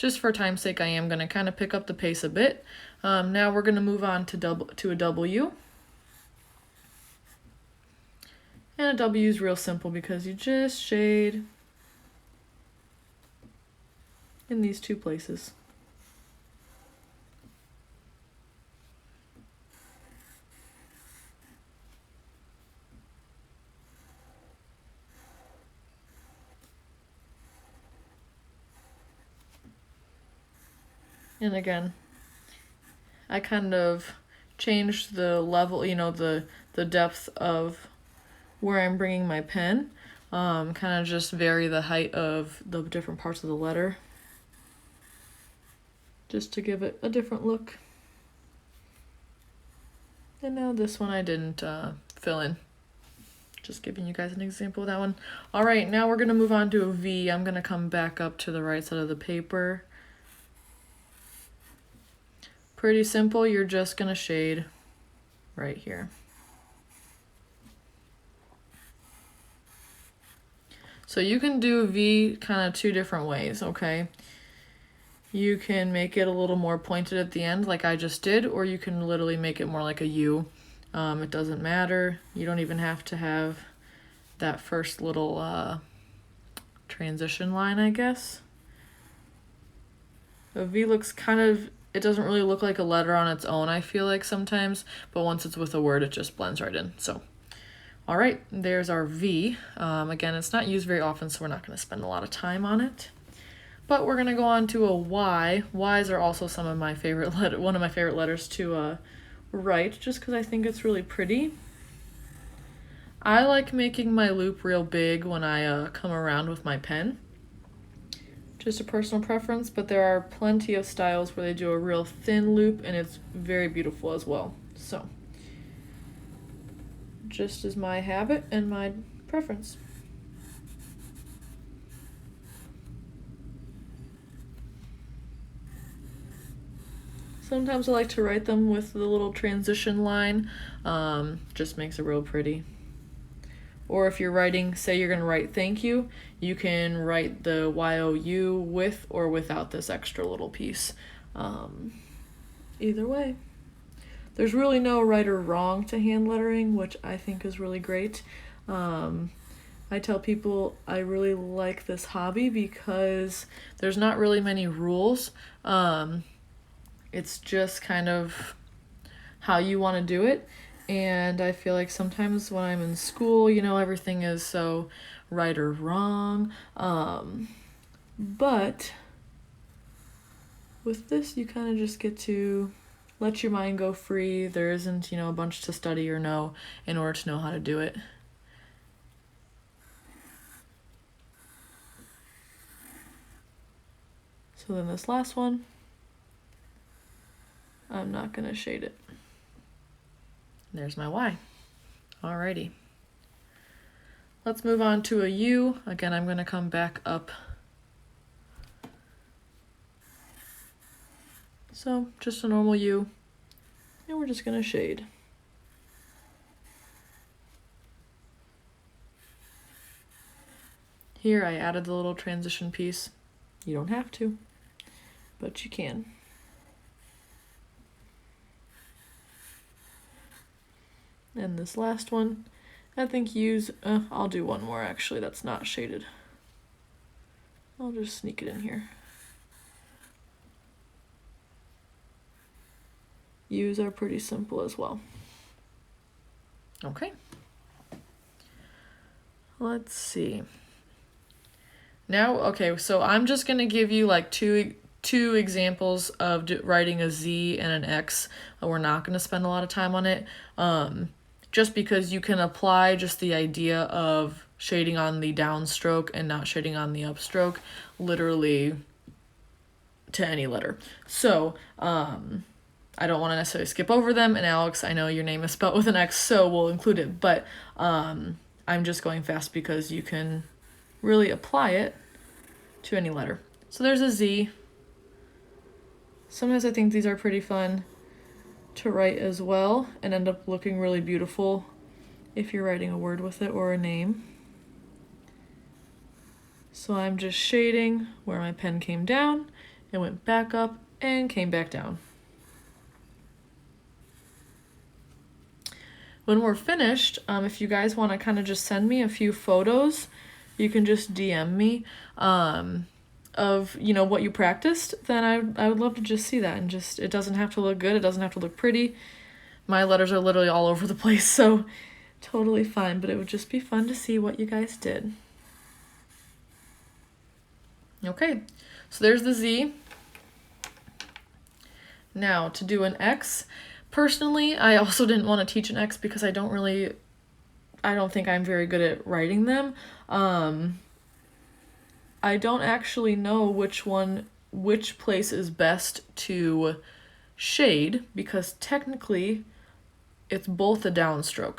just for time's sake, I am going to kind of pick up the pace a bit. Now we're going to move on to a W. And a W is real simple because you just shade in these two places. And again, I kind of changed the level, you know, the depth of where I'm bringing my pen. Kind of just vary the height of the different parts of the letter, just to give it a different look. And now this one I didn't fill in. Just giving you guys an example of that one. All right, now we're gonna move on to a V. I'm gonna come back up to the right side of the paper. Pretty simple, you're just gonna shade right here. So you can do a V kind of two different ways, okay? You can make it a little more pointed at the end like I just did, or you can literally make it more like a U. It doesn't matter. You don't even have to have that first little transition line, I guess. A V looks kind of, it doesn't really look like a letter on its own, I feel like sometimes, but once it's with a word, it just blends right in. So, all right, there's our V. Again, it's not used very often, so we're not going to spend a lot of time on it. But we're going to go on to a Y. Ys are also some of my favorite one of my favorite letters to write, just because I think it's really pretty. I like making my loop real big when I come around with my pen. Just a personal preference, but there are plenty of styles where they do a real thin loop, and it's very beautiful as well. So, just as my habit and my preference. Sometimes I like to write them with the little transition line, just makes it real pretty. Or if you're writing, say you're gonna write thank you, you can write the YOU with or without this extra little piece. Either way. There's really no right or wrong to hand lettering, which I think is really great. I tell people I really like this hobby because there's not really many rules. It's just kind of how you want to do it. And I feel like sometimes when I'm in school, you know, everything is so right or wrong. But with this, you kind of just get to let your mind go free. There isn't, you know, a bunch to study or know in order to know how to do it. So then this last one, I'm not going to shade it. There's my Y. Alrighty. Let's move on to a U. Again, I'm going to come back up. So, just a normal U. And we're just going to shade. Here I added the little transition piece. You don't have to, but you can. And this last one, I think I'll do one more actually that's not shaded. I'll just sneak it in here. U's are pretty simple as well. Okay. Let's see. Now, okay, so I'm just gonna give you like two examples of writing a Z and an X. We're not gonna spend a lot of time on it. Just because you can apply just the idea of shading on the downstroke and not shading on the upstroke literally to any letter. So, I don't want to necessarily skip over them, and Alex, I know your name is spelled with an X, so we'll include it, but I'm just going fast because you can really apply it to any letter. So there's a Z. Sometimes I think these are pretty fun to write as well and end up looking really beautiful if you're writing a word with it or a name. So I'm just shading where my pen came down and went back up and came back down. When we're finished, if you guys want to kind of just send me a few photos, you can just DM me of, you know, what you practiced, then I would love to just see that. And just, it doesn't have to look good, it doesn't have to look pretty. My letters are literally all over the place, so totally fine, but it would just be fun to see what you guys did. Okay, so there's the Z. Now, to do an X, personally, I also didn't want to teach an X because I don't think I'm very good at writing them. I don't actually know which place is best to shade, because technically it's both a downstroke.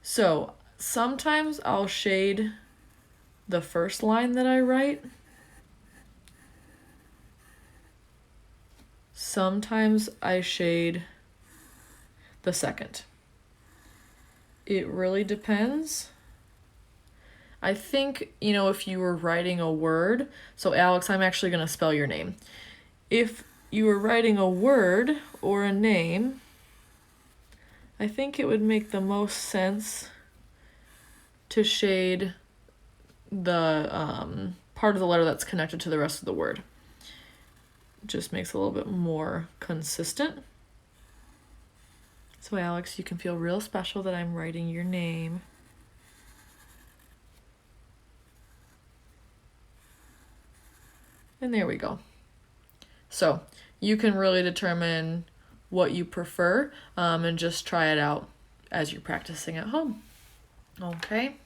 So sometimes I'll shade the first line that I write. Sometimes I shade the second. It really depends. I think, you know, if you were writing a word, so Alex, I'm actually going to spell your name. If you were writing a word or a name, I think it would make the most sense to shade the part of the letter that's connected to the rest of the word. It just makes it a little bit more consistent. So Alex, you can feel real special that I'm writing your name. And there we go. So you can really determine what you prefer and just try it out as you're practicing at home. Okay.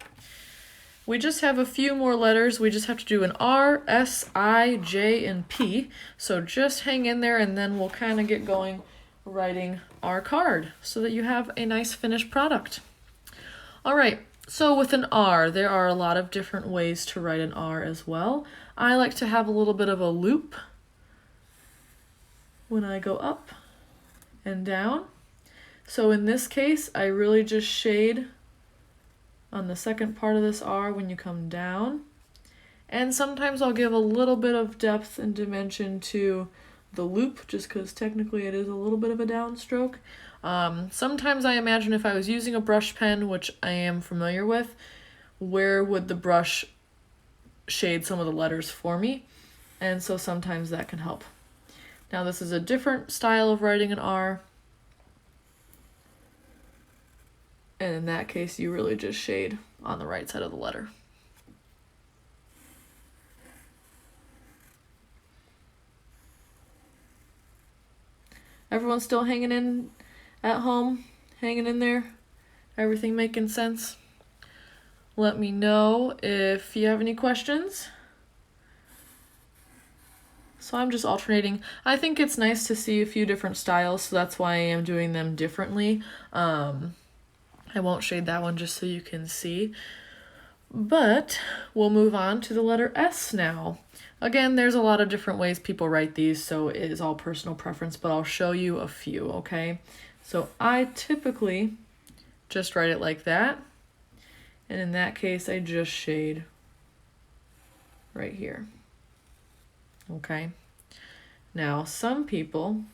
We just have a few more letters. We just have to do an R, S, I, J, and P. So just hang in there and then we'll kind of get going writing our card so that you have a nice finished product. All right. So with an R, there are a lot of different ways to write an R as well. I like to have a little bit of a loop when I go up and down. So in this case, I really just shade on the second part of this R when you come down. And sometimes I'll give a little bit of depth and dimension to the loop, just because technically it is a little bit of a downstroke. Sometimes I imagine if I was using a brush pen, which I am familiar with, where would the brush shade some of the letters for me? And so sometimes that can help. Now this is a different style of writing an R. And in that case, you really just shade on the right side of the letter. Everyone's still hanging in at home, hanging in there? Everything making sense? Let me know if you have any questions. So I'm just alternating. I think it's nice to see a few different styles, so that's why I am doing them differently. I won't shade that one just so you can see. But we'll move on to the letter S now. Again, there's a lot of different ways people write these, so it is all personal preference, but I'll show you a few, okay? So I typically just write it like that. And in that case, I just shade right here. Okay. Now, sometimes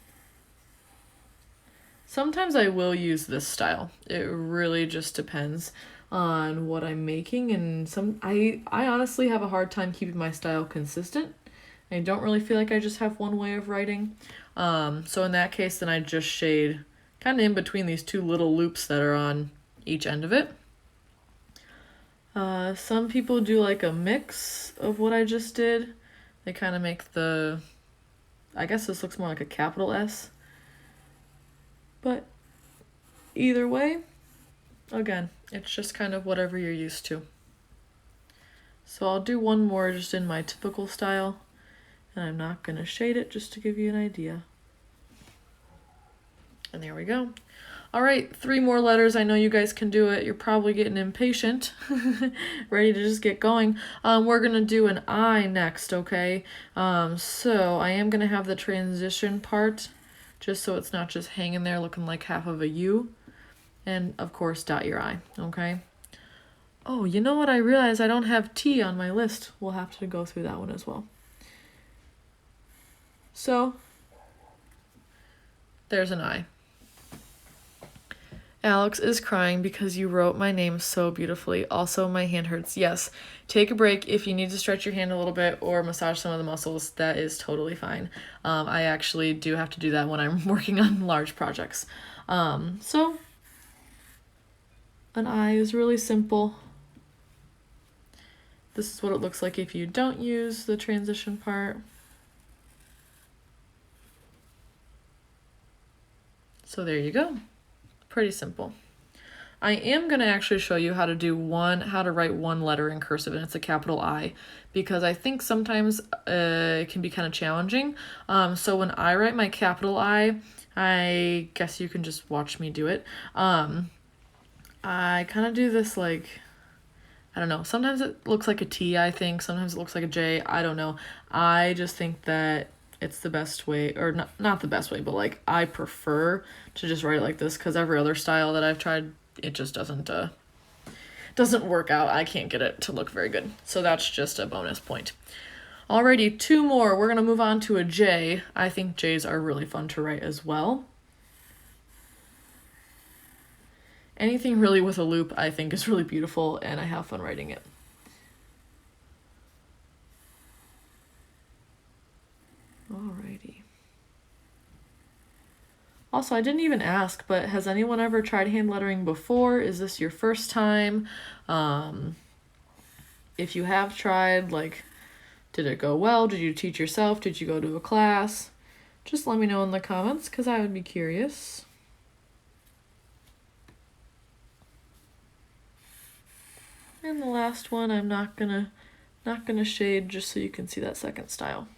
I will use this style. It really just depends on what I'm making, and I honestly have a hard time keeping my style consistent. I don't really feel like I just have one way of writing. So in that case, then I just shade kind of in between these two little loops that are on each end of it. Some people do like a mix of what I just did. They kind of make I guess this looks more like a capital S. But either way, again, it's just kind of whatever you're used to. So I'll do one more just in my typical style, and I'm not going to shade it, just to give you an idea. And there we go. All right, 3 more letters. I know you guys can do it. You're probably getting impatient, ready to just get going. We're going to do an I next, okay? So I am going to have the transition part, just so it's not just hanging there looking like half of a U. And, of course, dot your I, okay? Oh, you know what? I realized I don't have T on my list. We'll have to go through that one as well. So there's an I. Alex is crying because you wrote my name so beautifully. Also, my hand hurts. Yes, take a break if you need to stretch your hand a little bit or massage some of the muscles. That is totally fine. I actually do have to do that when I'm working on large projects. So an I is really simple. This is what it looks like if you don't use the transition part. So there you go. Pretty simple. I am going to actually show you how to write one letter in cursive, and it's a capital I, because I think sometimes it can be kind of challenging. So when I write my capital I guess you can just watch me do it. I kind of do this like, I don't know, sometimes it looks like a T, I think, sometimes it looks like a J, I don't know. I just think that it's the best way, or not the best way, but like I prefer to just write it like this, because every other style that I've tried, it just doesn't work out. I can't get it to look very good. So that's just a bonus point. Alrighty, two more. We're gonna move on to a J. I think J's are really fun to write as well. Anything really with a loop I think is really beautiful, and I have fun writing it. Alrighty. Also, I didn't even ask, but has anyone ever tried hand lettering before? Is this your first time? If you have tried, like, did it go well? Did you teach yourself? Did you go to a class? Just let me know in the comments, because I would be curious. And the last one I'm not gonna shade just so you can see that second style.